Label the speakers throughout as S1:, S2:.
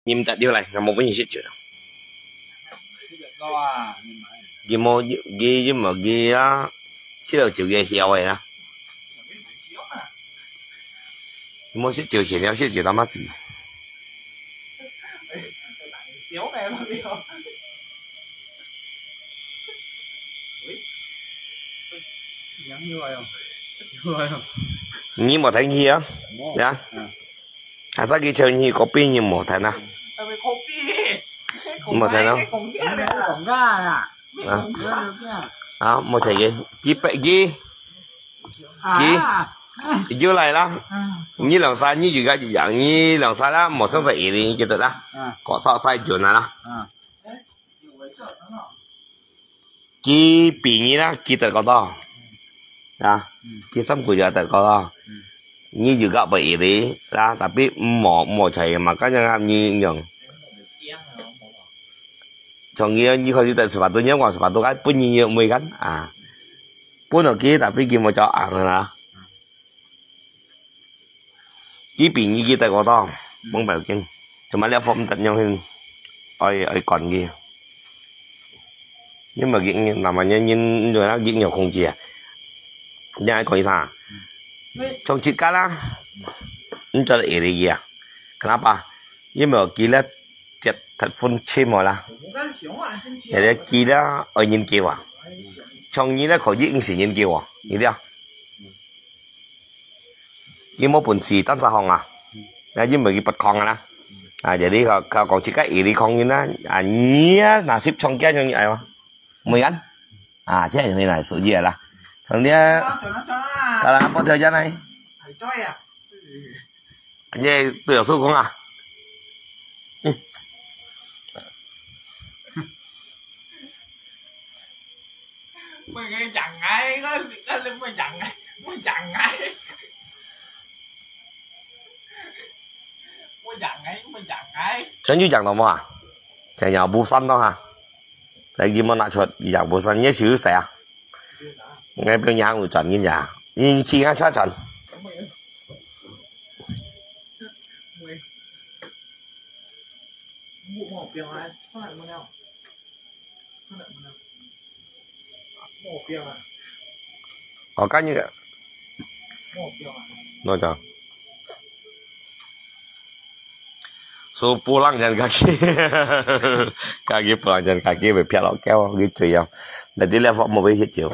S1: nhìn tại điều này là một cái gì sẽ chữa ghi mô ghi mà ghi á sẽ được chịu ghi hiểu vậy á mô sẽ chịu chỉ theo sẽ chịu tao mất gì nhìn một thành gì á dạ à ta ghi chơi như có pin như một thành nào một thành đâu đó một thầy ghi ghi dưới này đó như lần sai như gì cái gì dạng như lần sai đó một số thầy thì chỉ được đó có sao sai chuyện này đó ghi bị như đó ghi được có đó à ghi xong của giờ được có đó như juga bị đi ra tapi một thầy mà có nhân như nhận trong như không thể sepatu nhớ qua sepatu cái pun nhiều mười cánh à pun ở kia tapi kia một chỗ ăn rồi nè chỉ bị như kia tại có to mong bảo chân cho mấy lẽ phong tận nhau hơn ơi còn kia nhưng mà chuyện nào mà nhìn rồi nó chuyện nhiều không chìa nhà ai có thà trong chiếc cá lá cho lại để gì à kenapa nhưng mà kia là thiệt thật phun chim mà là để kia là ở nhìn kia à trong như là có gì cũng sẽ nhìn kia à như thế à cái món bún xì tan sa hồng à là nhưng mà cái bật con à à jadi kalau chiếc cái đi con như nó à nhía là ship trong kia như vậy mà mười ăn à chứ này là số gì là thằng kia là bao thời gian này nghe tiểu số không à
S2: mày nghe chẳng ai có lên mày chẳng ai
S1: chẳng như chẳng đâu mà chẳng nhỏ bù xanh đâu hả tại vì mà nãy chuột dạng bù xanh nhớ xíu xẻ ngay bên nhà người trần như nhà nhưng khi ngay sát trần ở cái như vậy nói cho số pulang jalan kaki kaki pulang jalan kaki về phía lọ kéo gitu ya nanti level mau về sẽ chịu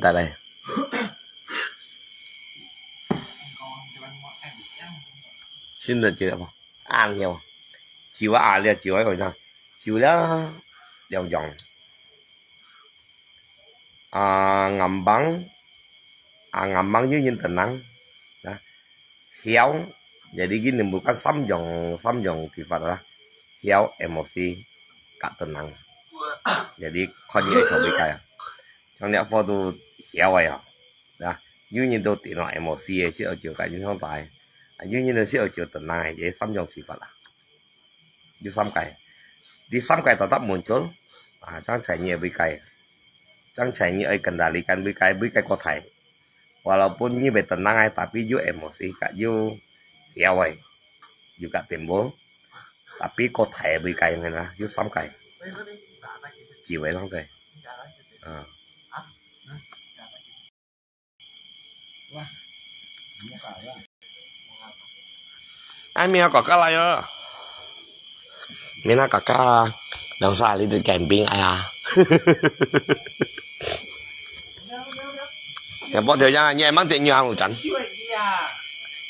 S1: tại đây xin được chưa không ăn nhiều chiều ăn liền chiều ấy rồi sao chiều đó đèo dòng ngầm bắn dưới nhìn tình nắng đó khéo jadi gini bukan samjong sifat lah khéo emosi kak tenang jadi con như so với cái trong nét photo khéo vậy đó như nhìn tôi tiền loại emosi sẽ ở chiều cái như không phải như nhìn nó sẽ ở chiều tenang này jadi samjong sifat lah như sam cái di sam cái tetap muncul trang trải nghiệm với ấy kendalikan với cái có thể walaupun như về tenang ai tapi you emosi kak you khéo vậy juga timbul tapi có thể bị cày này nè dưới sắm cày chịu vậy không kìa ai mi có cá lai ơ mi na có cá đằng xa đi từ kèm pin ai à nhà bọn thời gian nhà mang tiền nhiều hàng một trận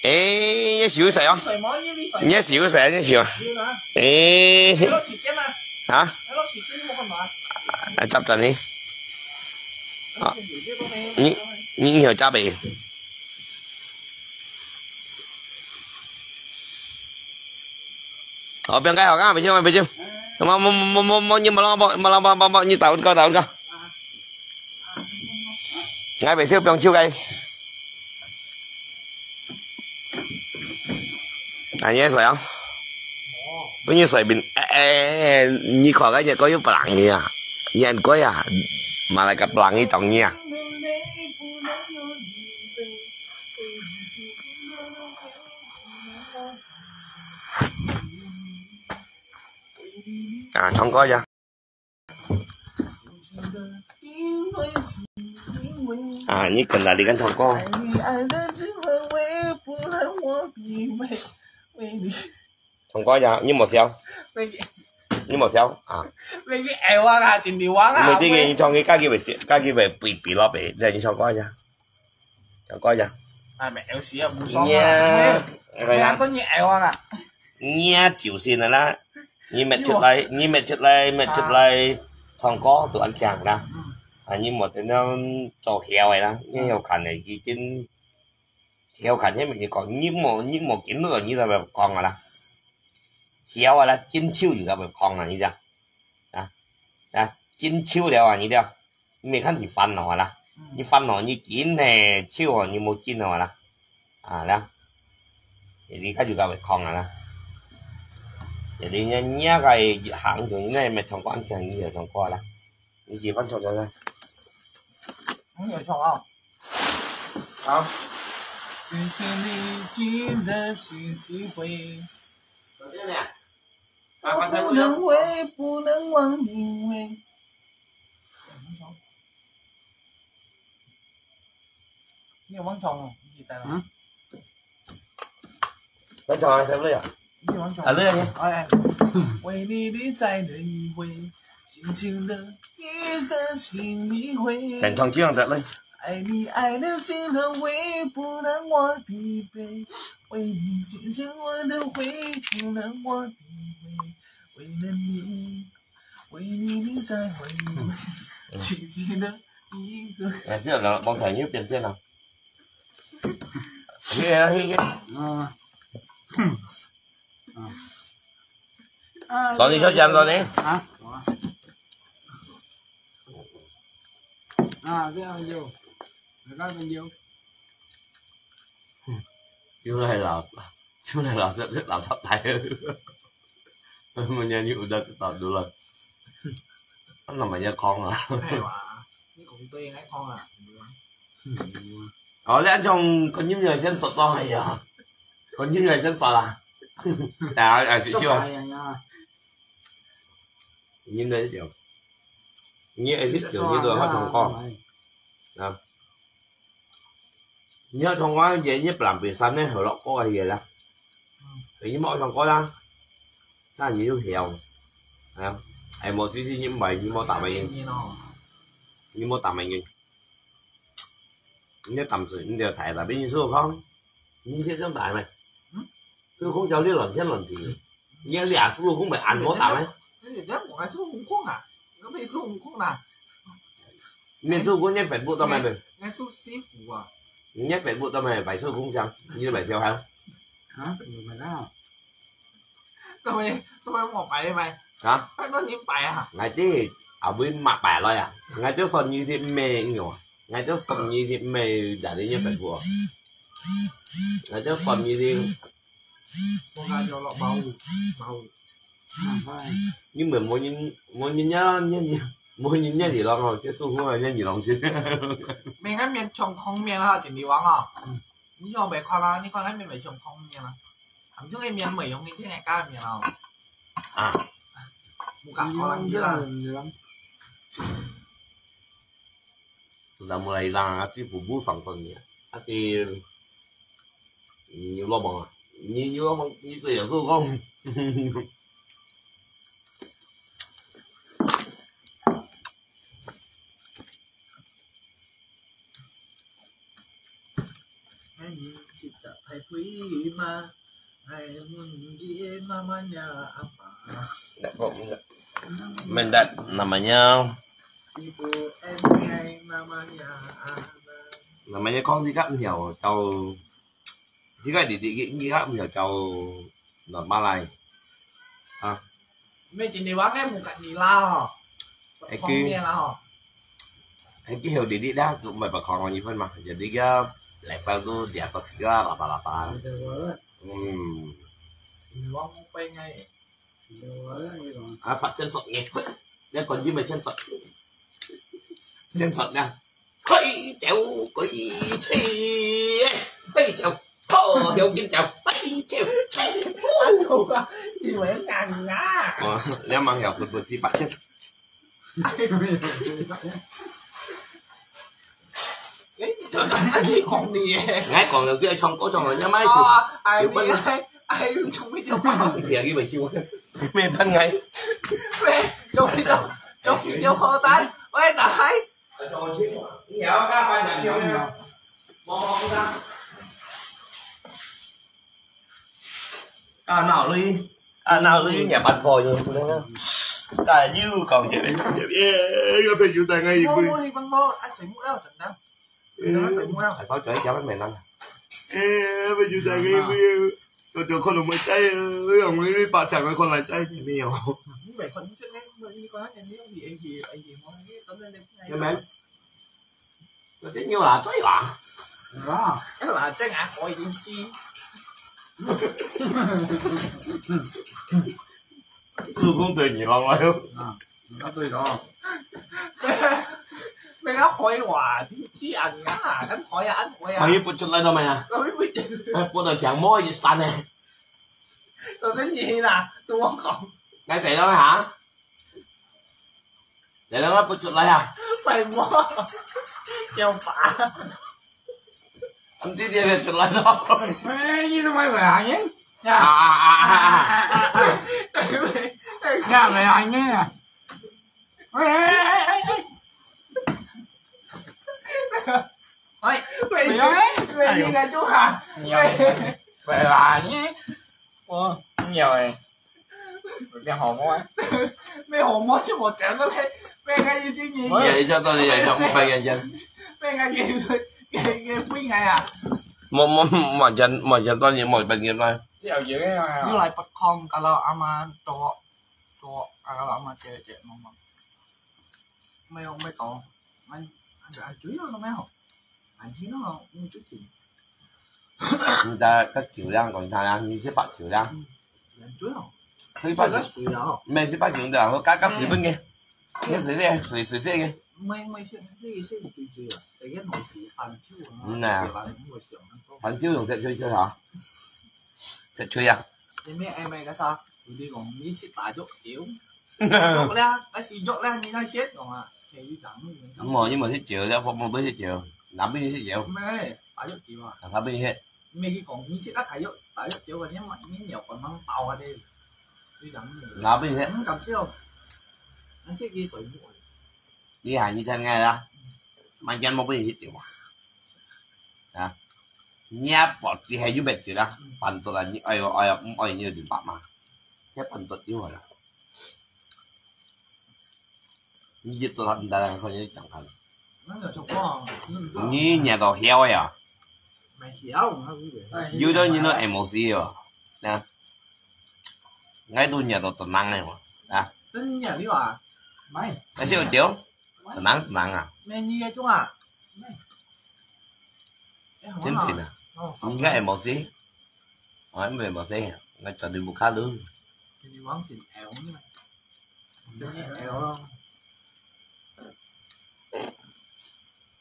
S1: ê nhớ xíu xài không nhớ xíu xài nhớ xíu ê hả chấp trận đi những nhiều cha bì ở bên cái họ cái bên chứ nhưng mà lo như tàu cơ ngay bên trước bên chiêu cây nhé sợi không có như sợi bình như khỏi cái nhà có giúp lặng gì à như anh có à mà lại cặp lặng như trọng nha À không có ra. À như cần là đi gắn không có. Không có ra nhưng mà sao? Nhưng mà sao? À.
S2: Mấy cái eo à, trên điều à.
S1: Mấy cái gì cho cái về bị lo bị, giờ như không có ra. Không có ra.
S2: À mẹ eo xí à, mua xong
S1: à.
S2: Mẹ ăn có nhẹ eo à.
S1: Nha chịu xin là như mẹ chụp lại không có tụi anh chàng ra. À nhưng mà thì nó cho heo này đó, cái heo khẩn này gì trên heo khẩn ấy mình còn như một kiến nữa như là con là heo là chín chiêu gì cảแบบcon là như thế à chín chiêu đều là như thế mình看thì phân nó là như phân nó như kiến này chiêu như một chín nó là à đó thì cái jugaแบบcon là jadi nhá cái hãng thường như này mày không có ăn chàng như vậy không có là như gì vẫn cho ra
S2: không nhiều chồng không? Không.
S1: Đầu tiên nè.
S2: 不能回，不能忘因为。你有忘chồng không? Gì tại nào?
S1: Vẫn chồng ai xem đây à?
S2: Gì忘chồng?
S1: À đây nhé.
S2: 为你的在的依偎，轻轻的一个心里会。
S1: Cảnh chồng chưa thật lên.
S2: 爱你爱的心很微，不能忘疲惫。为你紧紧我的回，不能忘疲惫。为了你，为你在回味，轻轻的一个。
S1: Ngày xưa là bông thầy nhiêu tiền tiền nào? Hi. Rồi đi sao chạm rồi đi.
S3: Hả? À, cái bao nhiêu? Cái bao nhiêu?
S1: Chú này là rất làm sắp tay. Mà nhà như đã tập được lần. Nó là mà nhà con à.
S2: Hay quá. Cái cũng tuyên ấy con à.
S1: Ở lẽ trong có những người xem sọt to hay à? Có những người xem sọt à? À sự chưa? Nhìn đây kiểu. Như ấy thích kiểu như tôi hỏi thằng con. À. Nhớ thằng con về nhất làm việc xanh ấy, hồi đó có ai về là. Thì như mọi thằng con đó. Nó là nhiều hiểu. Thấy không? Em một xí như mày như mô tả mày như mô tả mày nhìn như tầm sự những điều thải là bên như xưa không nhưng thế trong đại mày tôi không cho lý luận chết luận thì như lẽ xưa cũng phải ăn mô tả mày
S2: cái gì của cái số không khôn à nó bị số không khôn à
S1: miền xưa cũng nhất phải bộ tao mày mình
S2: cái số xí phụ à
S1: nhất phải bộ tao mày bảy xưa cũng chẳng như bảy theo hả
S3: Hả? Mày đó.
S2: Tôi một bài mày
S1: hả
S2: nó những bài à
S1: ngày tí ở bên mặt bài rồi à ngày trước phần như thế mê nhỏ ngày trước phần như thế mê đã đến như phải vừa ngày trước phần như thế
S2: con ra cho lọ bầu
S1: nhưng mà muốn nhìn nhá muốn nhìn nhá gì lo rồi chứ tôi không phải nhá gì lòng chứ
S2: mình cái miền trồng không miền ha chỉ đi vắng à như cho bé con là như con cái miền phải trồng không miền à thằng trước cái miền mày không cái này cao miền nào
S1: à
S2: một cả con làm gì là
S1: là mulai là chỉ phụ bút sản phẩm nhỉ thì nhiều lo bằng nhiều lo bằng như tiền tôi không
S2: anh nhìn chị tập hay quý mà hay muốn gì mà nhà
S1: đã mình đặt nằm ở nhau namanya con gì khác nhiều tàu chỉ cái đi gì khác nhiều tàu normal này à
S2: mấy chị đi bán cái một cạnh gì lao hả không nghe lao hả
S1: cái hiểu đi đó tụi mày bà còn như phân mà giờ đi cái lại phải tôi đẹp có cái là bà
S2: Vâng, quay ngay.
S1: À, Phật chân Phật nghe. Đây còn gì mà chân Phật. Chân Phật nè. Quay chéo, quay chi. Quay chéo. Thô, hiểu kiến chéo.
S2: Anh thuộc à, gì mà ngàn ngá.
S1: Nếu mà hiểu được gì bạn chứ.
S2: Anh đi còn đi
S1: Ngay còn đầu tiên trong có trong rồi nhá mấy
S2: ai đi ai không biết đâu
S1: thì cái bài chiêu mê ban ngày
S2: mẹ trong video kho tan ơi tại
S1: nhớ các bạn nhận chiêu mong ra nào lui nhà bạn vòi rồi cả như còn cái có thể chịu tay ngay
S2: mua thì bằng mô anh phải mua đâu trận đâu nó phải mua đâu
S1: phải có chỗ cháu mày ăn bây giờ tay ngay tôi con mới cháy ông ấy bà chẳng là con lại cháy thì nhiều
S2: vậy còn chuyện đấy như có hát gì gì mà cái tấm lên đây
S1: cái mẹ nó chết nhiều là cháy à
S3: đó
S2: cái là trái ngã khỏi điện chi
S1: tôi cũng tự nhiên lòng lại không
S3: đó tôi đó
S2: mày ngáo khỏi hòa điện chi anh ngã à đánh khỏi à anh khỏi à
S1: mày bút chút lại đâu mày à
S2: đâu biết
S1: bút đầu chẳng môi gì sàn này
S2: tôi tính gì nè tôi không còn
S1: ngay chạy đâu mày hả để nó bút chút lại à
S2: phải mua kêu bả
S1: anh tí đi về chút lại đó
S3: như nó mới về anh ấy nha nha về anh ấy nè
S2: mày mày gì là chú Hà
S3: về là nhé nhiều rồi cái hồn quá
S2: mày hồn mất chứ một trận nó thấy mày nghe gì chứ gì
S1: vậy cho tôi đi vậy cho không phải nghe chân
S2: mày nghe gì nghe quý ngày à
S1: một chân tôi như một bệnh nghiệp này
S3: chiều dữ
S2: như lại bật con kalau ama to kalau ama cewek ngomong mày còn anh đã chú nó mày không anh thấy nó không chú gì
S1: người ta các kiểu đang còn thằng ăn như xếp bạn kiểu đang
S2: anh chú không
S1: thấy bạn
S2: suy đó
S1: mẹ xếp bạn kiểu đang các sĩ bên nghe cái sĩ đây sĩ thế nghe
S2: mày sẽ chú à để cái nội sĩ phản chiếu
S1: nè phản chiếu dùng sẽ chơi hả sẽ chơi à
S2: thì mày cái sao đi còn đi xếp tại chỗ xíu dốt ra cái gì dốt ra như nó chết rồi mà thì đi chẳng
S1: đúng rồi nhưng mà thích chiều đó không biết thích chiều làm biết thích chiều
S2: mày tại chỗ chịu à
S1: làm biết hết
S2: mày cái còn đi xếp tại chỗ chịu và nhắm mạnh nhắm nhiều còn mang tàu ở đây đi chẳng
S1: làm biết hết
S2: không cầm xíu anh xếp đi sợi mũi
S1: đi hàng như thế ngay đó mà chân một biết thích chiều à nhá bỏ cái hay giúp bệnh chiều đó phần tôi là những ai như tiền bạc mà cái phần tôi yếu rồi như tôi làm đã coi như chẳng hạn
S2: nó là trong con
S1: như nhà đồ heo ấy à
S2: mày hiểu hả quý vị
S1: dưới đó như nó MOC rồi nè ngay tôi nhà đồ tận năng này mà à
S2: đến nhà đi à
S3: mày
S1: cái siêu chiếu tận năng à
S2: mày như chú à
S1: chính thì nè cái MOC nói về MOC ngay cho đi một khá lương
S2: thì quán tiền ẻo như này ẻo không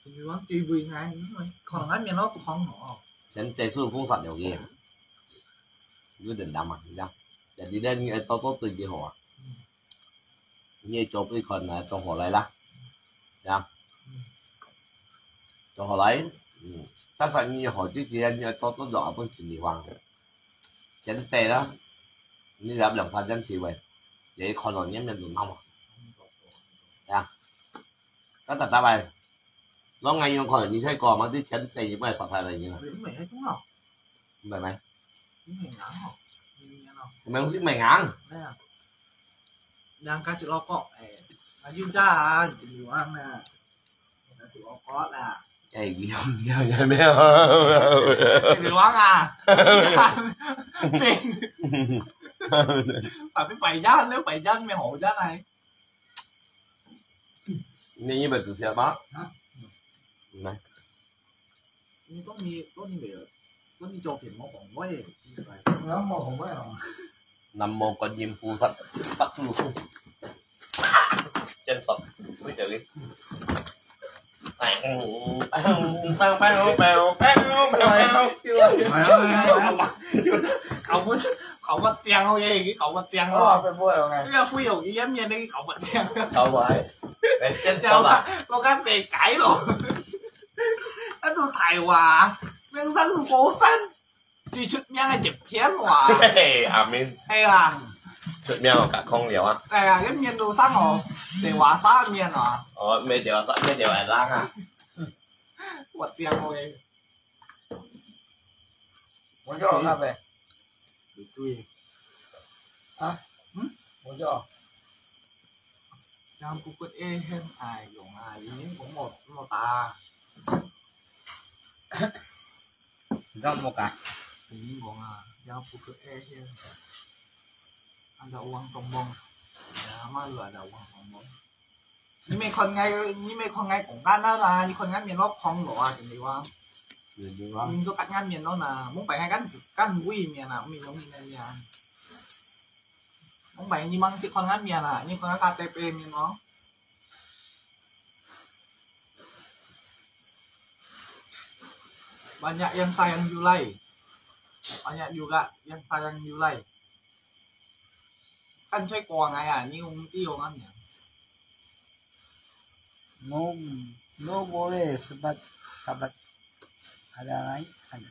S2: thì quán TV ngay còn anh nhà nó cũng không nổi
S1: chính chế số cũng sạch điều gì quyết định đảm bảo ra để đi đến tôi từ gì họ như chỗ cái còn là cho họ lấy lá nha cho họ lấy tất cả như họ trước kia như tôi dọn bên trình địa hoàng chén tê đó như gặp lòng pha chân chịu vậy vậy còn rồi nhém nhân tụi nông à các tật ta bài nó ngay như còn như thế còn mà tí chén tê như vậy sọt thay là như nào
S2: mày hay chúng không
S1: mày
S2: mày ngắn không
S1: mày không biết mày ngán
S2: đang kasih rokok maju jalan di mana kasih rokok lah
S1: cái gì không nhớ mấy
S2: di luar à phải phải dân nếu phải dân mày hộ dân này
S1: như vậy tụi sẽ bắt này
S2: như tốt như cho tiền máu bỏng quá vậy
S3: nó mồ hôi quá rồi
S1: nằm mô có nhiệm vụ phát luôn chân sọt bây giờ đi
S2: khẩu vật treo vậy cái khẩu vật treo
S3: Có phải vui rồi này.
S2: cái phi dụ như em nhìn cái khẩu vật treo
S1: Đâu vậy? Để chết
S2: treo
S1: sao à?
S2: nó cắt tề cãi rồi anh tôi thải hòa nhưng thân tôi cố sân chỉ chút miếng hay chụp chén hòa
S1: À mình
S2: hay là
S1: chút miếng cả không liều à?
S2: này là cái miếng đồ sáng rồi để hòa xá miếng à
S1: Mấy điều ảnh lang à?
S2: vật treo rồi
S3: Muốn cho ra về.
S2: chui
S3: Muốn cho.
S2: Trong cuộc quyết ê thêm ai dùng ai những cũng một ta
S3: Rong một cái.
S2: những cũng trong cuộc quyết ê thêm anh đã uống trong bông mà lừa đã uống trong bông nhưng mấy con ngay cũng gan đó là những con ngắt miền nó không nổi thì gì quá mình cho cắt ngắt miền nó là muốn phải ngay cắt vui miền nào mình giống như này nhà muốn phải như mang chỉ con ngắt miền à nhưng con ngắt KTP miền nó banyak yang sayang Julai banyak juga yang sayang Julai kan chơi quà ngày à như ông tiêu ngắt miền
S3: No boleh sebab sahabat ada lain ada.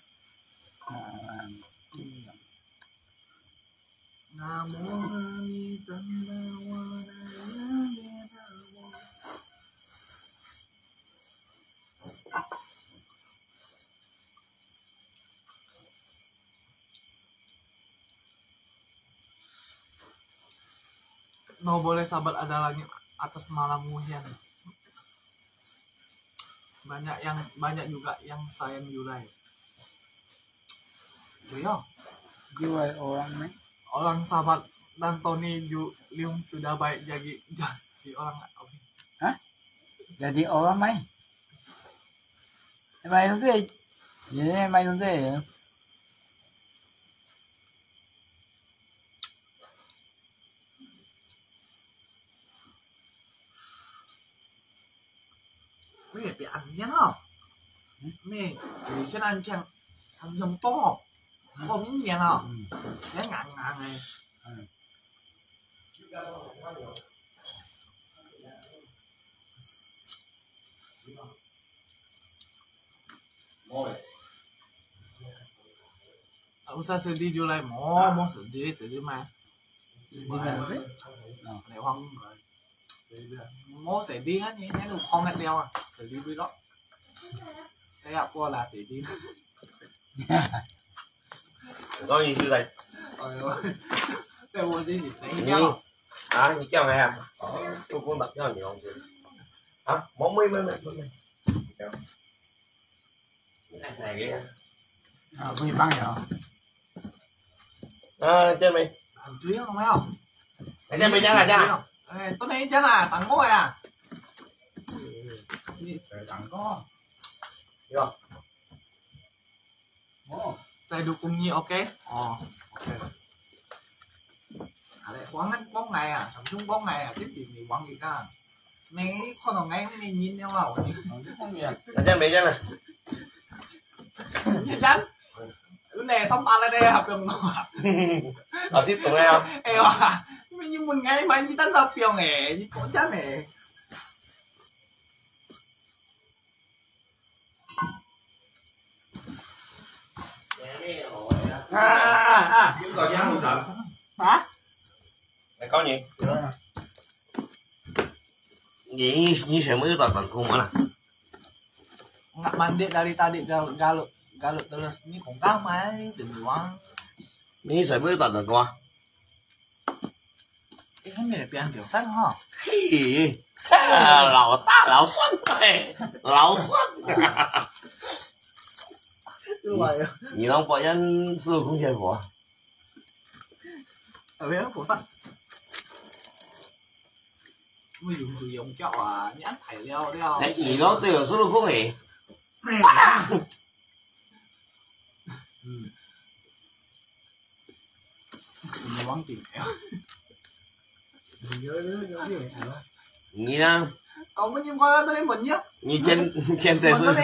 S2: Namo Ani Tanda Wadaya Namo No boleh sahabat ada langit atas malam hujan. Banyak juga yang sayang Julai. Beliau
S3: Jual orang ni.
S2: orang sahabat dan Tony Liung sudah baik jadi orang okay.
S3: Hah? Jadi orang mai. Mày không gì? Vậy mày không gì?
S2: Mẹ bị ăn nhá không? Mẹ vì sẽ ăn chẳng ăn dòng to có miếng nhẹ nào nó ngạn này usah sedih Julai mau sedih mà
S3: Đi làm gì?
S2: này hoang mau sẽ đi á nhé nó không ngắt đeo à sẽ đi với đó cái ạ qua là sẽ đi
S1: Có gì chưa đây?
S2: cái mua gì thì thấy
S1: Gì?
S2: nhau
S1: À, như chào này à? Tôi cũng đặt cho nhiều không chứ? Hả? Món mấy cái này ghê.
S3: Vì băng rồi.
S1: Trên mày.
S2: ăn chuyến không thấy không
S1: Trên mày chán là chán à?
S2: tôi thấy chán là tặng ngôi à
S3: Tặng có.
S1: Được.
S2: Đây dukung Nhi ok. Ok. À lại quán bóng này à, Samsung bóng này à, cái gì quán gì ta? Mấy con nào ngay mình nhìn nhau nào?
S1: Trên mày chán à?
S2: Nhìn chán. Cái này tóm ba lại đây hợp đồng nó.
S1: Ở tiếp tục nghe không?
S2: Ê à, nhưng mình ngay mà như tấn hợp pion nè, như cổ chán nè.
S1: Chúng tôi dám luôn tận.
S2: Hả?
S1: Này có gì? Gì như sẽ mới tận tận không nè.
S2: Nggak mandi dari tadi galut terus ini kok kamai tujuan.
S1: Như sẽ mới tận tận qua.
S2: Cái này là pian tiểu xanh ha.
S1: Gì? Lão ta lão xuân này. Lão xuân.
S2: Rồi.
S1: Nhìn ông bọn nhân phương không chơi của.
S2: Ở bên của tận. Mới dùng dùng kẹo à nhãn thải leo đeo.
S1: Đấy, nhìn nó từ số lượng không hề.
S2: Nó bắn tiền kẹo.
S3: Nhớ gì hả?
S1: Như đó.
S2: Còn bao nhiêu con đó tới đây mình nhé.
S1: Như trên xe xuống.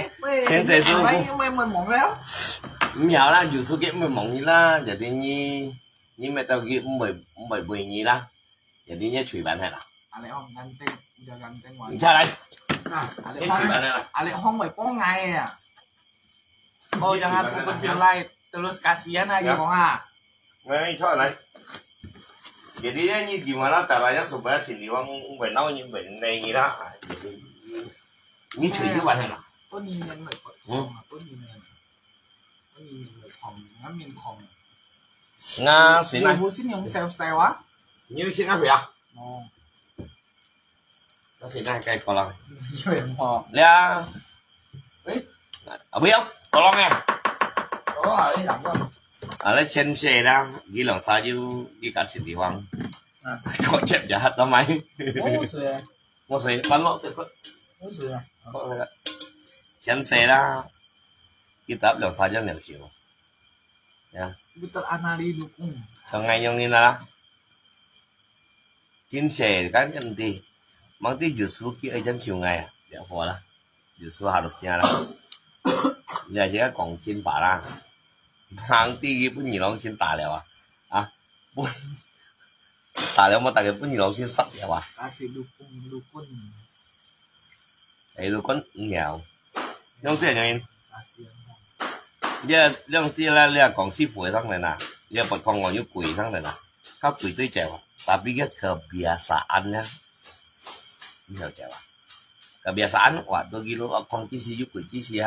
S1: Trên xe xuống.
S2: Mấy mình mỏng léo.
S1: Nhớ là dù số kiếm mình mỏng như là jadi như mẹ tao kiếm 10 như là jadi như chửi bạn này là.
S2: Ale Hong ganteng, udah ganteng banget.
S1: Cha đây.
S2: Nah,
S1: Cái chửi bạn này là.
S2: Ale Hong phải có ngày à. Oh, jangan pukul julai terus kasihan aja
S1: Ya.
S2: kok ah.
S1: Ngay cho này. Jadi như gimana caranya supaya si Liwang phải nấu như vậy này như đó. Như chửi với bạn này là.
S2: Có nhìn nhận người phòng, có nhìn nhận. Có nhìn nhận người phòng, ngắm nhìn phòng.
S1: Nga xí này.
S2: Bố xin nhung xèo á.
S1: Như xí nga xí à?
S2: Ồ.
S1: Nó xí này cái con lăng.
S2: Chuyện hò.
S1: Lea. Ở biết không? Con lăng nghe.
S2: Đó ở đây lắm rồi.
S1: Ở đây trên xe đó, ghi lòng sao chứ ghi cả xí Liwang. Có chẹp giả hết đó mấy.
S2: Ồ, xùa.
S1: Một xí bắn lỗ tuyệt vời.
S2: Ồ, xùa.
S1: Trên xe đó, ghi tập lòng sao cho nhiều chiều.
S2: Betul anali dukung.
S1: Cho ngay nhau như là trên xe kan nanti nanti justru kita aja chiều ngày à ya lah justru harusnya lah ya jika kongsin parah nanti pun nyilong sin taleo ah pun taleo mau tagay pun nyilong sin sak ya
S2: Kasih dukun.
S1: itu kan nghèo nhưng tiền nhà
S2: Kasihan.
S1: giờ nhưng tí là còn sư phụ thằng này nè giờ bật con ngồi như quỷ thằng này nè các quỷ tới chèo tapi cái kebiasaannya nhiều chèo kebiasaan waktu gitu kompetisi juga kompetisi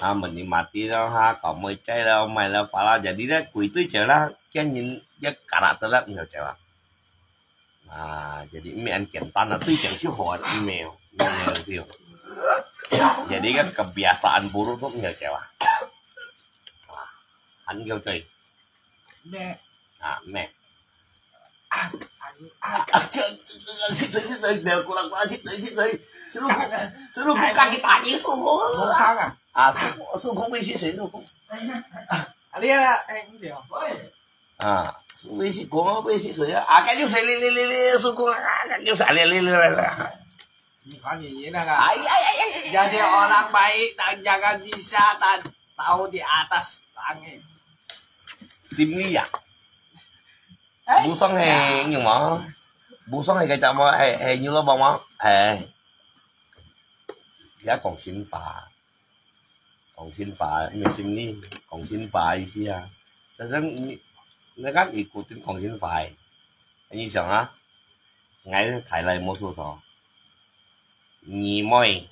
S1: ha menikmati đó ha còn mới chơi đâu mày là phải là jadi đó quỷ tới chèo đó cái nhìn cái karakter đó nhiều chèo jadi mày ăn kiện tan là tới chèo chứ hỏi email nhiều jadi kan kebiasaan buruk tuh nhiều chèo anh kêu trời
S2: Mẹ.
S1: Mẹ
S2: Anh.
S1: đều kurang wajib dari suruh buka kita aja suruh
S2: Bố khác à?
S1: suruh không biết gì suruh
S2: Ali à, anh gì không?
S1: suruh biết gì cũng biết gì suruh cái như sấy li suruh cái như sấy li
S2: Có gì vậy nè. Jadi orang baik dan jangan bisa tahu di atas langit.
S1: sim ya bố sống hè nhưng mà bố sống hè cái chợ mà hè như nó bông á giá còn xin phá mình sim ni còn xin phá ý xí à cho nên nó gắt ikutin còn xin phá anh như sao á ngay thải lại một số thọ nhì môi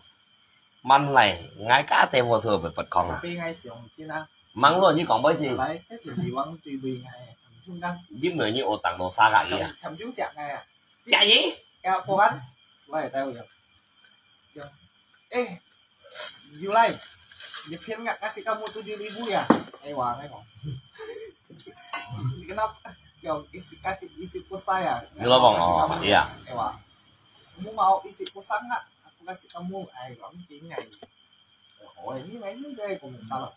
S1: man này ngay cá thêm một thừa phải bật con à
S2: Tapi ngay siung chứ na.
S1: mắng luôn như còn bấy gì
S2: Đấy, cái chuyện gì vắng tùy bì ngay thầm trung đăng.
S1: giúp người như ô tặng đồ xa gạ gì à
S2: Thầm trung chạc ngay à.
S1: chả gì
S2: Kaya po kan? Why tayo yun? July. Dipian nga kasi kamu 7,000 ya. Ewa ngay mo. Kenapa? Yung isi pulsa ya.
S1: như nó bằng iya
S2: Ewa. Kamu mau isi pulsa nggak? Aku kasih kamu. Ay, kamu kayaknya. Oh, ini mainnya kayak komentar loh.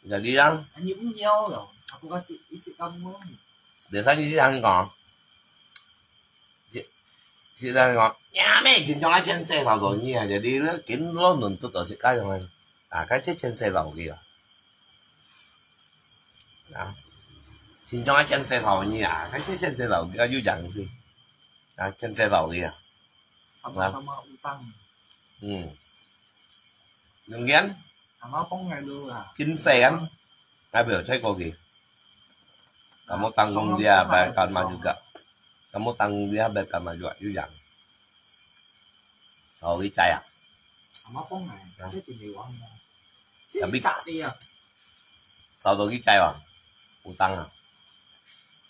S1: jadi yang
S2: Anh cũng nhiều rồi. Aku kasih isi kamu.
S1: để sao như thế thằng còn chị ra ngọt nhà mẹ chính trong cái trên xe tàu rồi như vậy đi nó kiến nó nằm tụt ở cái rồi cái chết trên xe tàu kìa đó chính trong cái trên xe tàu như vậy cái chết trên xe tàu kia dưới chẳng gì trên xe tàu kìa
S2: Sama-sama utang.
S1: đừng ghén
S2: Sama pong ngày đưa à.
S1: chính xe anh ngay biểu thấy cô kìa kamu tanggung dia bayarkan mah juga kamu tanggung dia bayarkan mah juga dưới chẳng sau cái chai à
S2: Sama pong ngày. Cái chuyện gì quăng.
S1: Đã biết.
S2: Trả đi à.
S1: sau đó cái chai à utang à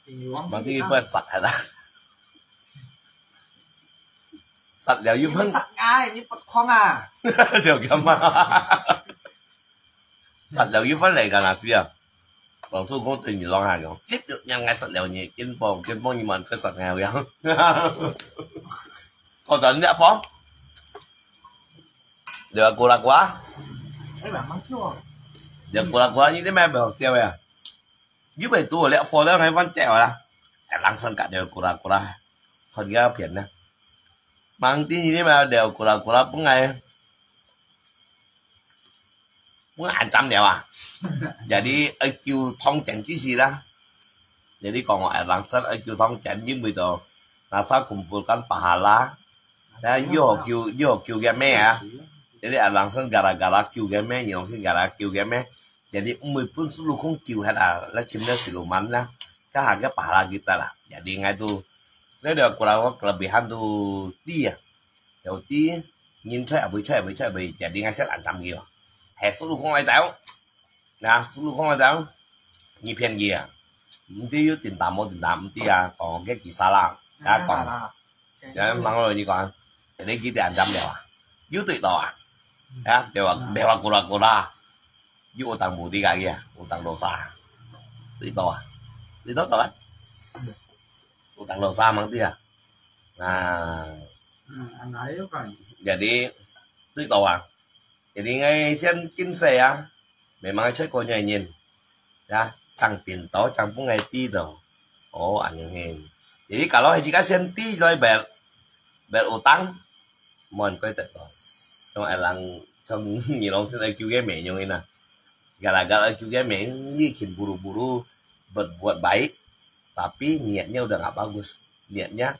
S2: Chuyện gì quăng.
S1: mà cái bên sạch hả ta sạch đều như
S2: Ini
S1: phân
S2: sạch ngay, ini pet kong à.
S1: đều chấm mà sạch đều như phân này cả là chưa còn tôi không tình gì lo hàng rồi chết được nhanh ngay sạch đều nhỉ trên bồn nhưng mà cái sạch nghèo vậy còn tận đã phó được cô là quá
S2: Mấy bạn mắng chưa?
S1: được cô là quá như thế mẹ bảo xe à như vậy tôi lẽ phó đó ngay văn trẻ là em lăng sân cả đều cô là còn ra phiền nè mang tí như thế mà đều của là pun ancam dia ah. Jadi IQ thông chỉnh chứ gì đó. Jadi kalau Erlangsen IQ thông chỉnh như bây giờ NASA kumpulkan pahala. Dan yo game ya. Jadi Erlangsen gara-gara Q game, nhiều sinh gara Q game. Jadi umur pun selalu không Q hết à, là chiếm được siluman lah. Cái harga pahala kita lah. Jadi ngay tu, nếu được kurang kelebihan tu dia. Đầu tiên nhìn chơi với jadi ngay sẽ ancam gitu. Hết selalu không ai tahu. Nah, selalu không ai tahu. Như phiền gì à? Mesti yo tiền tạm mesti à, còn cái kỳ xa la. Đã còn. Ya, mang rồi như còn. Jadi kita ancam dia ah. Yo tụi tao à. Ya, dewa kura-kura. Yo utang budi kayak gitu, utang dosa. Tụi tao à. Tụi tao kan? Utang dosa mang dia. Nah,
S3: Anh ấy phải
S1: jadi tụi tao à. Jadi ngay sen kim xe à. Memang chơi cô nhảy nhìn. Ya, chẳng tiền to chẳng pun ngay ti đâu. Oh, anh hen. Jadi kalau jika sen ti rồi berutang, mohon kau tak tahu. Trong elang trong nhiều orang sen IQ game yang ini nah. Gara-gara IQ game ini bikin buru-buru berbuat baik, tapi niatnya udah nggak bagus. Niatnya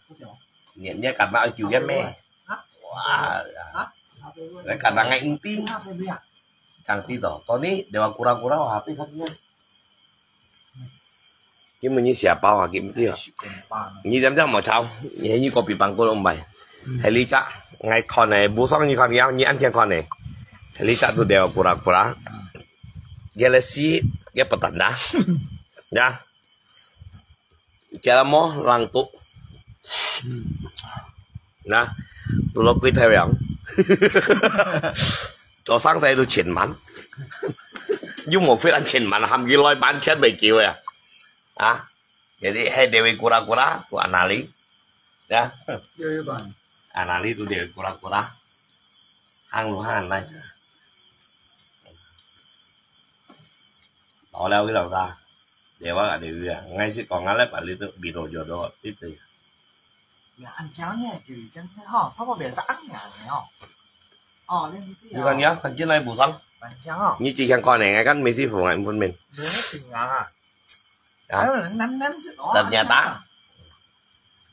S1: karena IQ game. Wah, karena nggak inti. Chẳng tí đó, Tony đều kura-kura HP katanya. Nhưng mà như xẻ bao hả kiếm tiêu. Như em chắc mà sao, như có bị bằng cô ông mày. Hay lý chắc, ngay con này bố xong như con nhau, như ăn chén con này. Hay lý chắc tôi đều kura-kura. Galaxy, cái petanda. Ya. Cara mo lang tu. Nah, tôi lo quý theo rằng. Cho sáng tay tôi chuyển mắn. Dùng một phiên ăn chuyển mắn hàm ghi lôi bán chết bầy kiều à. Ah, jadi hai dewi kura-kura tu anali. Ya.
S3: chơi bạn.
S1: Anali tu dewi kura-kura. Hang lu hang này. Đó leo cái đầu ra. Dewa cả dewi à. Ngay sẽ còn ngắn lép ở lý tự bị đồ jodoh ít thì.
S2: Ya ăn cháo nha, kiểu chẳng thế hả? Sao mà bé giãn nhỉ hả? Lên cái gì
S1: Chứ con nhớ, con trên này bù xong.
S2: Ăn cháo.
S1: Như chị thằng con này ngay cắn mấy sư phụ ngại phân mình.
S2: Đứa xinh à.
S1: Đó.
S2: Đó là nắm chứ đó.
S1: Tập nhà ta.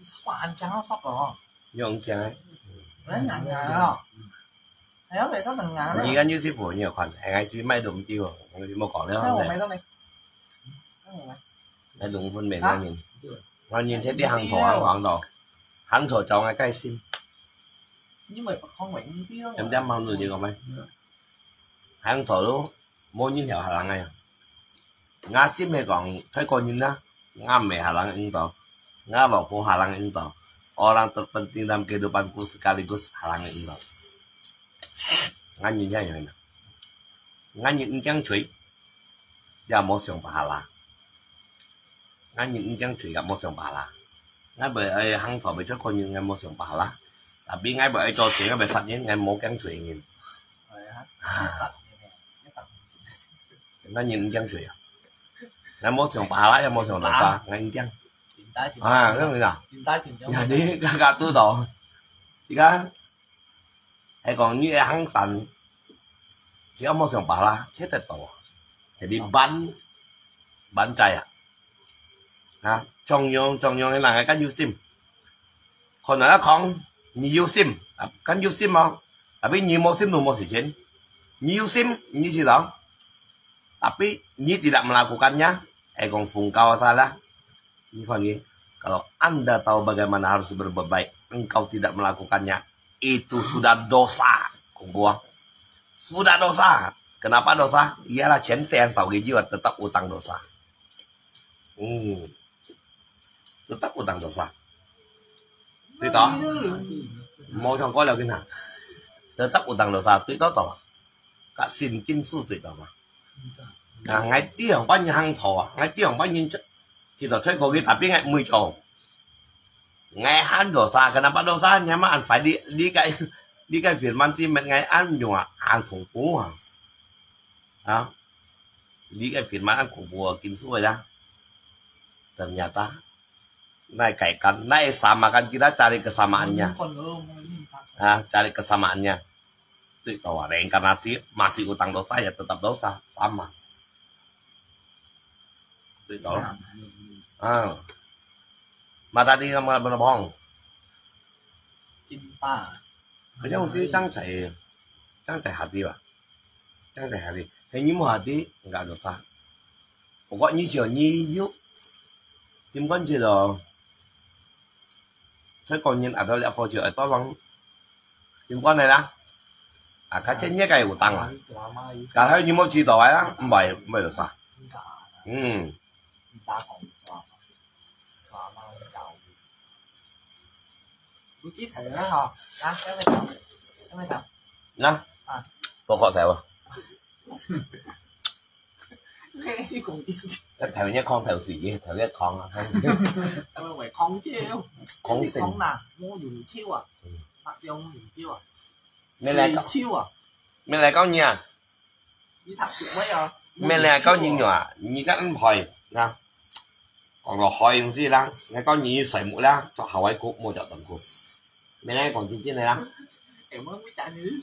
S2: Sao mà ăn cháo sắp rồi?
S1: Như ông trai.
S2: Đấy ngàn ngàn đó. Thấy không? Tại sao từng ngàn
S1: Như
S2: đấy?
S1: gắn như sư phụ nhiều khoản. Ngay chứ may đúng chiều. Một còn nữa
S2: Thấy
S1: không
S2: không
S1: này.
S2: mày tao này? Thấy không mày?
S1: May đúng phân mình ra nhìn. Con nhìn thấy đi hàng thổ hàng hoàng đồ. Hàng thổ cho ngay cái sim.
S2: Nhưng mà không phải như tiêu.
S1: Em dám mang người gì không mày? Hàng thổ luôn. Mua nhìn theo hà lăng ngay à. Nga chim hay còn thấy con nhìn đó. Nga mẹ hà lăng ứng tỏ. Nga bảo cô hà lăng ứng tỏ. Orang terpenting dalam kehidupanku sekaligus halangan ứng tỏ. Nga nhìn ra như nào? Nga nhìn chẳng chủy. Và một sòng pahala. Nga nhìn chẳng chủy gặp một sòng pahala. Nga bởi hàng thổ bởi cho con nhìn ngay một sòng pahala. Tapi ngay bởi cho chuyện ngay bởi sạch nhé. Ngay một chẳng chủy nhìn.
S2: Rồi hả? Cái sạch như này. Cái sạch.
S1: Nga nhìn chẳng chủy à? Ngay một sòng pahala cho một sòng tỏ ta. Ngay chẳng.
S2: Tìm tay tìm
S1: À, cái gì nào?
S2: Tìm tay tìm cho
S1: Nhà đi gà tôi đồ. Chị cá. Hay còn như hắn thành. Chỉ có một sòng pahala. Chết thật tổ. Thì đi bắn chạy à. Ha, trong nhóm là cái u sim. Còn nói là không như u sim, cái u sim không? Tapi như một sim một sự kiện. Như u sim như gì đó. Tapi như tidak melakukannya, còn phung kau salah. Ini kon gini. Kalau Anda tahu bagaimana harus berbuat baik, engkau tidak melakukannya, itu sudah dosa. Kung buang. Sudah dosa. Kenapa dosa? Ialah chém xe sau cái jiwa tetap utang dosa. Tetap utang dosa. Tuy tỏ. Mau trong có là cái nào? Tetap utang dosa. Tuy tỏ tỏ. Cả xin kim su tuy tỏ mà. Ngay tiếng bao nhiêu hàng thổ. Ngay tiếng bao nhiêu chất. Thì tỏ chơi có cái tapi ngay 10 chỗ. Ngay hắn dosa. Kenapa dosa? Nyama anh phải đi cái phiền man thì mình ngay ăn dùng hàng khủng bố hả? Đó. Đi cái phiền man ăn khủng bố kim su rồi ra. Ternyata naik kaikan, naik samakan kita cari kesamaannya. cari kesamaannya. Itu bahwa reinkarnasi masih utang dosa ya tetap dosa sama. Itu loh. Mà tadi sama bener bohong.
S2: Cinta.
S1: Hanya mesti trang trải hati吧, trang trải hati. Hình như một hati enggak dosa. Pokoknya chiều nhi giúp tìm con chưa được. Thế còn nhìn ở đâu lại phô chữa ở to lắm. Tìm con này đó. Cái chết nhé cái của tăng à. Cả thấy như một chỉ tỏi á, mày được sao?
S2: Tôi chỉ thử đó hả? Đó, cái mấy thằng.
S1: Nè. Tôi khó thèo à.
S2: Nghe chứ còn gì.
S1: Thèo nhé con thèo gì, thèo nhé con à.
S2: Em mày con chứ.
S1: Con xinh.
S2: Con nè, mua dùng chiêu à. Mặc dù dùng chiêu à.
S1: Mẹ lại có
S2: chiêu à.
S1: mẹ lại có nhà.
S2: Đi thật sự mấy à.
S1: Mẹ lại có những nhỏ, như các anh hỏi nè. Còn là hỏi những gì đó, nghe có như sợi mũi đó, cho hào ai cục mua cho tầm cục. Mẹ lại còn trên này đó.
S2: Em mới chạy như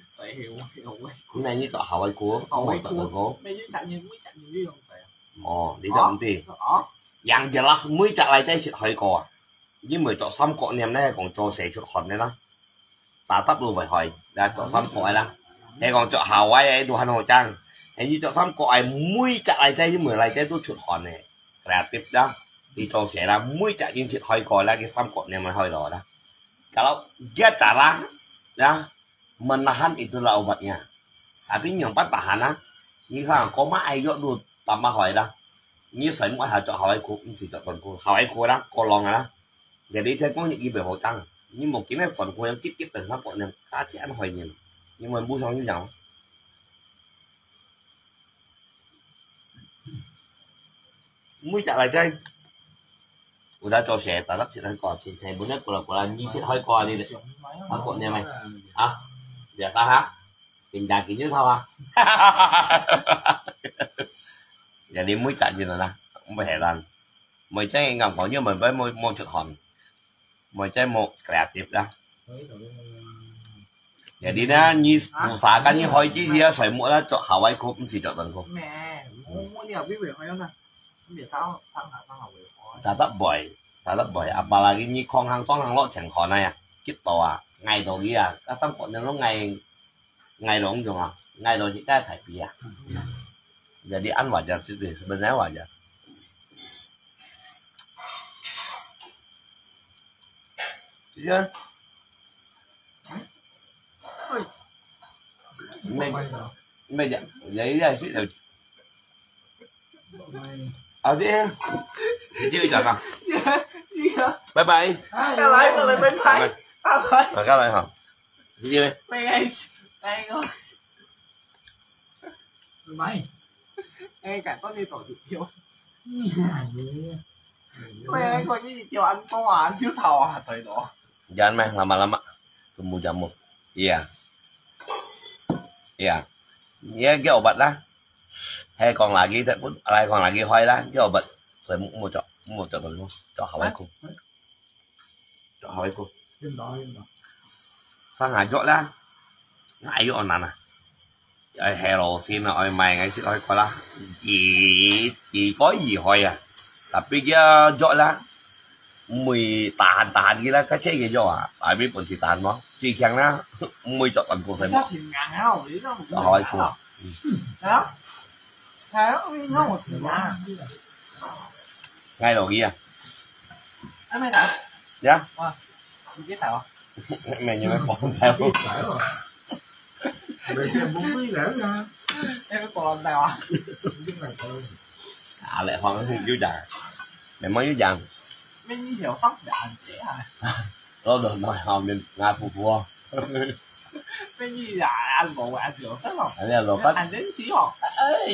S2: sẽ hiểu ấy.
S1: Hôm nay như cho hào ai cục mua cho tầm cục.
S2: Mẹ như chạy như đi không sẽ.
S1: Đi đâu đi. Yang jelas mới chạy lại chạy hỏi cò. Nhưng mà cho xăm cọ niềm này còn cho sẽ chút hòn này đó. Ta tắt luôn phải hỏi, đã cho xăm cọ là. Thế còn cho hào ai ấy đồ hành hồ trang. Thế như cho xăm cọ ai mới chạy lại chạy nhưng mà lại chạy tôi chút hòn này. Là tiếp đó. Thì cho sẽ là mới chạy nhưng chuyện hỏi cò là cái xăm cọ niềm mà hỏi đó đó. Kalau dia cara ya menahan itulah obatnya. Tapi yang tahan á, như là có má ai dốt được tầm mà hỏi đó. Như sợi mũi hà cho hỏi cô cũng chỉ cho tuần cô, hỏi cô đó, cô lòng đó. Giờ đi theo có những cái về hộ trăng, nhưng một cái này phần cô em tiếp từng các bọn em cá chị ăn hoài nhìn, nhưng mà mua xong như nào? Mũi trả lại cho anh. Udah cho xe ta lắp xịt hơi cò trên xe bữa nay của là như xịt hơi cò đi đấy. Sao bọn em mày? À, giờ ta hả? Tình trạng kiểu như thôi à? Giờ đi mới chạy gì nữa nè, không phải làm. Mày chơi ngầm có như mình với môi chụp hòn. Mày chơi một kẹt tiếp đó. Giờ đi đó như xả cái như hỏi chứ gì á, sợi mũi đó cho hào ai cô cũng chỉ cho tần cô.
S2: Mẹ, mua đi học biết về hỏi không nè? Không biết sao thằng học về hỏi.
S1: Ta rất bởi, apalagi như con hàng toán hàng lọ chẳng khó này à, kít tàu à, ngày đầu kia à, các sản phẩm nó ngày đó không dùng à, ngày đó những cái phải bì à. Giờ đi ăn wajar sih deh, sebenarnya wajar. Iya. Mày giấy ra sih rồi. Đi em. Chơi chẳng à? Bye bye.
S2: Cái lại bên phải.
S1: Cái lại hả? Chơi.
S2: Mày ngồi.
S3: Mày.
S2: Ngay cả con đi tổ được tiêu. Mày coi như tiêu ăn to à, chiếu thầu à, trời đó.
S1: Jangan meh lama-lama. Tunggu jamu. Iya. Iya. Iya cái obat đó. Hay còn lagi lại còn lagi hoài đó, cái obat. Rồi mua cho tôi luôn. Cho hỏi cô. Cho hỏi cô.
S3: Im đó.
S1: Sang ngài chỗ đó. Ngài chỗ nào nè. Hello xin ơi mày ngay xin ơi coi là chỉ có gì hỏi à, tapi dia jok lah mùi tahan gila cái chế gì cho à, tại biết bọn chị tahan mà chỉ chẳng na mùi cho tận cô xem
S2: chắc thì ngàn hao đấy đó
S1: một hỏi cô
S2: đó đó nó một thằng ngàn
S1: ngay đầu kia
S2: anh mày thằng
S1: dạ
S2: biết thằng
S1: mày như mấy con theo
S3: Mày xem bún bí lẻ nha.
S2: em còn nào à?
S1: Lại hoàng cái dưới vàng, mày mới dưới vàng.
S2: Mấy như hiểu tóc đàn trẻ à?
S1: Đó được nói hòm nên ngã phụ vua.
S2: Mấy như là anh bộ anh hiểu tất không?
S1: Anh là lột tất.
S2: Anh đến chí hò.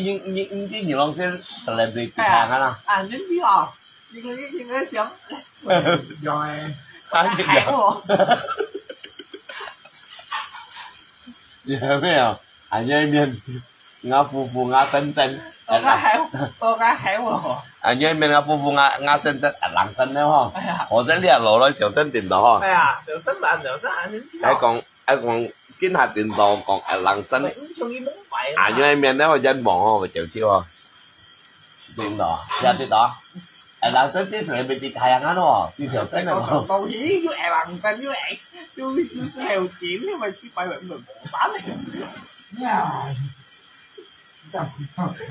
S1: Nhưng cái nhiều lần xem celebrity hàng hả nào?
S2: Anh đến chí hò. Nhưng cái sớm.
S3: Do em.
S2: Anh hẹn luôn.
S1: Dạ mấy à, anh ơi miền Nga phu phu Nga tân tân.
S2: Tôi cá hẻo rồi.
S1: À nhưng mình Nga phu phu Nga tân tân à lăng tân đấy không? Họ sẽ liệt lộ rồi tiểu tân tiền đó.
S2: Đây à, tiểu tân là tiểu tân anh đến
S1: Ai còn kiến hạt tiền đồ còn à lăng tân.
S2: cho nghĩ muốn vậy.
S1: À nhưng mình nếu mà dân bọn không mà chịu chiêu không? Tiền đó, ra tiền đó. À lăng tân tiếp phải bị tịt hàng á đúng không? Đi tiểu tân này không?
S2: Tôi nghĩ với em bằng tên với em. Chú theo chuyện nhưng mà chỉ phải mình bộ bán này.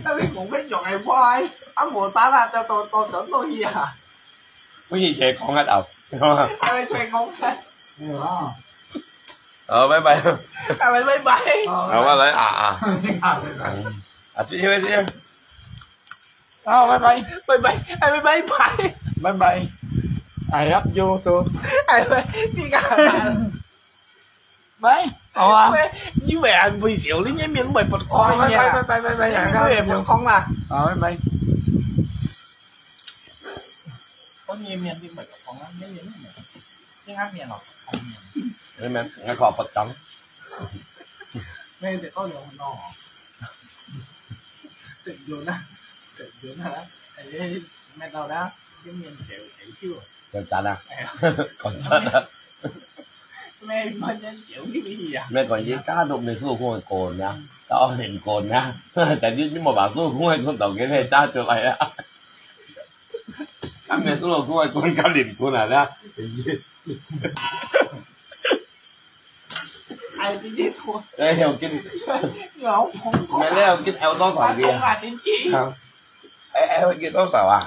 S2: Tại vì cũng biết chọn em khoai. Anh bộ tá ra cho tôi tưởng tôi gì à.
S1: Cái gì chị con hết đầu.
S2: Ai mới chơi con thế.
S1: Bye bye.
S2: Ai mới bay.
S1: Bye lấy à. À chị ơi chị ơi.
S3: Bye bye.
S2: Bay bay, ai mới bay bay.
S3: Bye bye. I love you too.
S2: Ai mới đi cả bạn.
S3: Bye. Ồ.
S2: Như vậy anh vui xỉu đến nhém miếng bày bật khoai nha.
S3: Bye.
S2: Cái em bật không à.
S3: Bye.
S2: Có nhem miếng thì bật không á, nhém miếng này. Nhưng ăn miếng nào.
S1: Mình nghe khó bật trắng.
S2: Mẹ thì có nhiều nó. Tỉnh rồi đó. Ấy mẹ nào đó. Cái miếng chịu chưa.
S1: Còn chán à? Còn chán à?
S2: Mẹ mà nhân chịu cái gì à?
S1: Mẹ còn gì cá đụng đểสู้không phải cồn nha. Tao hình cồn nha. Tại nhưng mà bảoสู้không phải con tổng cái này cha trở lại á. Các mẹสู้không phải con cá liền con à nha.
S2: Ai đi chết thôi.
S1: Đây hiểu kinh.
S2: Không có.
S1: Mẹ lấy kinh eo to sảo kìa.
S2: Không là đến chi.
S1: Không. Eo kia to sảo à?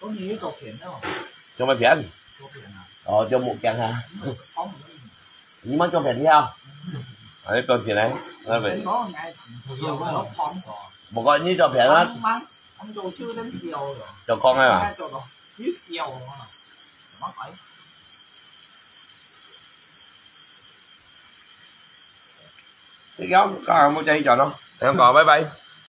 S2: Có nhiều cầu khiển đâu.
S1: Cho mày phiền. Cho một càng hả? Nhưng mà cho phiền theo. Đấy con phiền đấy. Nó về. Một con như cho phiền hết.
S2: Anh đồ chưa đến chiều rồi.
S1: Cho con hay à?
S2: Như chiều rồi. Mất phải.
S1: Cái góc có một chơi cho nó. Em còn bye bye.